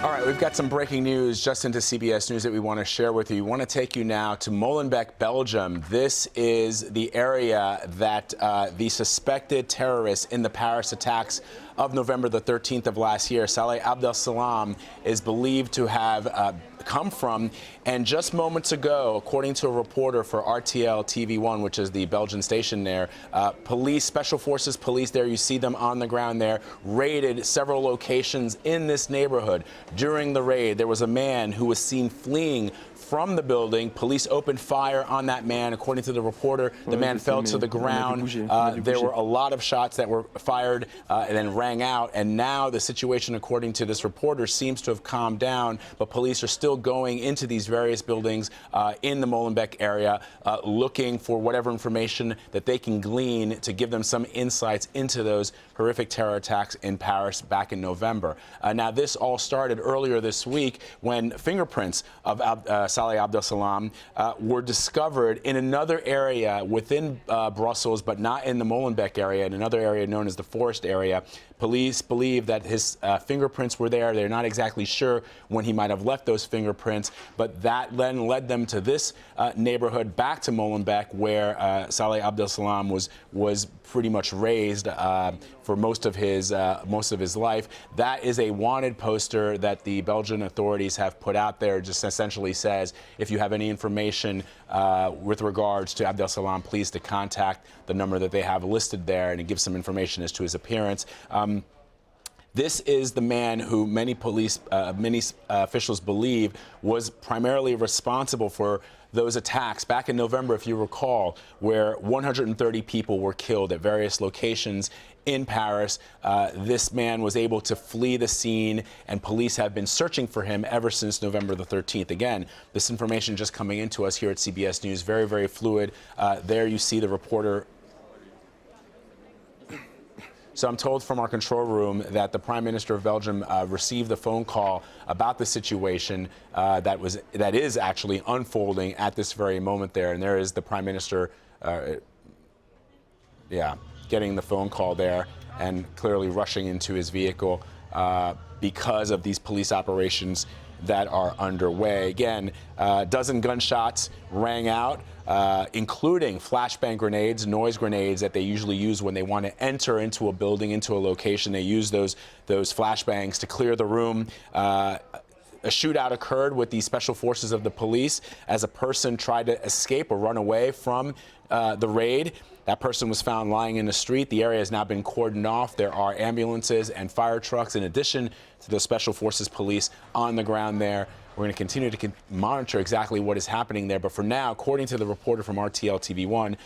All right, we've got some breaking news just into CBS News that we want to share with you. We want to take you now to Molenbeek, Belgium. This is the area that the suspected terrorists in the Paris attacks of November the 13th of last year, Salah Abdeslam, is believed to have come from. And just moments ago, according to a reporter for RTL TV1, which is the Belgian station there, police, special forces police there, you see them on the ground there, raided several locations in this neighborhood. During the raid, there was a man who was seen fleeing from the building. Police opened fire on that man. According to the reporter, the man fell to the ground. There were a lot of shots that were fired and then rang out. And now the situation, according to this reporter, seems to have calmed down. But police are still going into these various buildings in the Molenbeek area, looking for whatever information that they can glean to give them some insights into those horrific terror attacks in Paris back in November. Now, this all started earlier this week when fingerprints of Salah Abdeslam were discovered in another area within Brussels, but not in the Molenbeek area, in another area known as the Forest area. Police believe that his fingerprints were there. They're not exactly sure when he might have left those fingerprints, but that then led them to this neighborhood, back to Molenbeek, where Salah Abdeslam was pretty much raised for most of his life. That is a wanted poster that the Belgian authorities have put out there. It just essentially says, if you have any information with regards to Abdeslam, please to contact the number that they have listed there, and it gives some information as to his appearance. This is the man who many officials believe was primarily responsible for those attacks back in November, if you recall, where 130 people were killed at various locations in Paris. This man was able to flee the scene, and police have been searching for him ever since November the 13th. Again, this information just coming into us here at CBS News, very, very fluid. There you see the reporter. So I'm told from our control room that the Prime Minister of Belgium received the phone call about the situation that is actually unfolding at this very moment there. And there is the Prime Minister, getting the phone call there and clearly rushing into his vehicle because of these police operations that are underway. Again, a dozen gunshots rang out, including flashbang grenades, noise grenades that they usually use when they want to enter into a building, into a location. They use those flashbangs to clear the room. A shootout occurred with the special forces of the police as a person tried to escape or run away from the raid. That person was found lying in the street. The area has now been cordoned off. There are ambulances and fire trucks in addition to the special forces police on the ground there. We're going to continue to monitor exactly what is happening there. But for now, according to the reporter from RTL TV1,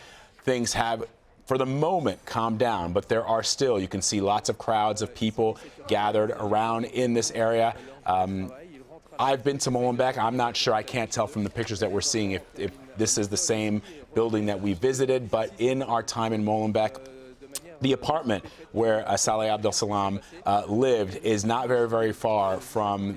things have, for the moment, calmed down. But there are still, you can see lots of crowds of people gathered around in this area. I've been to Molenbeek. I'm not sure. I can't tell from the pictures that we're seeing if this is the same building that we visited. But in our time in Molenbeek, the apartment where Salah Abdeslam lived is not very, very far from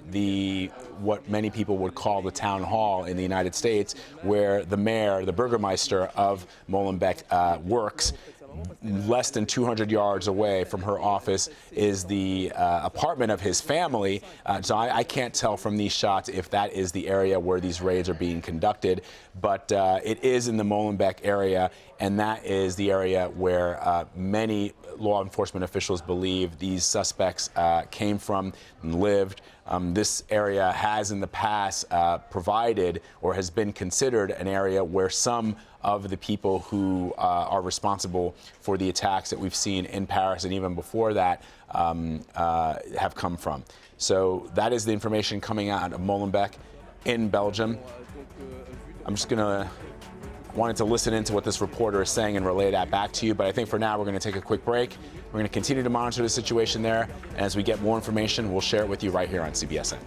what many people would call the town hall in the United States, where the mayor, the burgermeister of Molenbeek works. Less than 200 yards away from her office is the apartment of his family. So I can't tell from these shots if that is the area where these raids are being conducted. But it is in the Molenbeek area, and that is the area where many law enforcement officials believe these suspects came from and lived. This area has in the past provided or has been considered an area where some of the people who are responsible for the attacks that we've seen in Paris and even before that have come from. So that is the information coming out of Molenbeek in Belgium. I'm just wanted to listen into what this reporter is saying and relay that back to you. But I think for now, we're going to take a quick break. We're going to continue to monitor the situation there. And as we get more information, we'll share it with you right here on CBSN.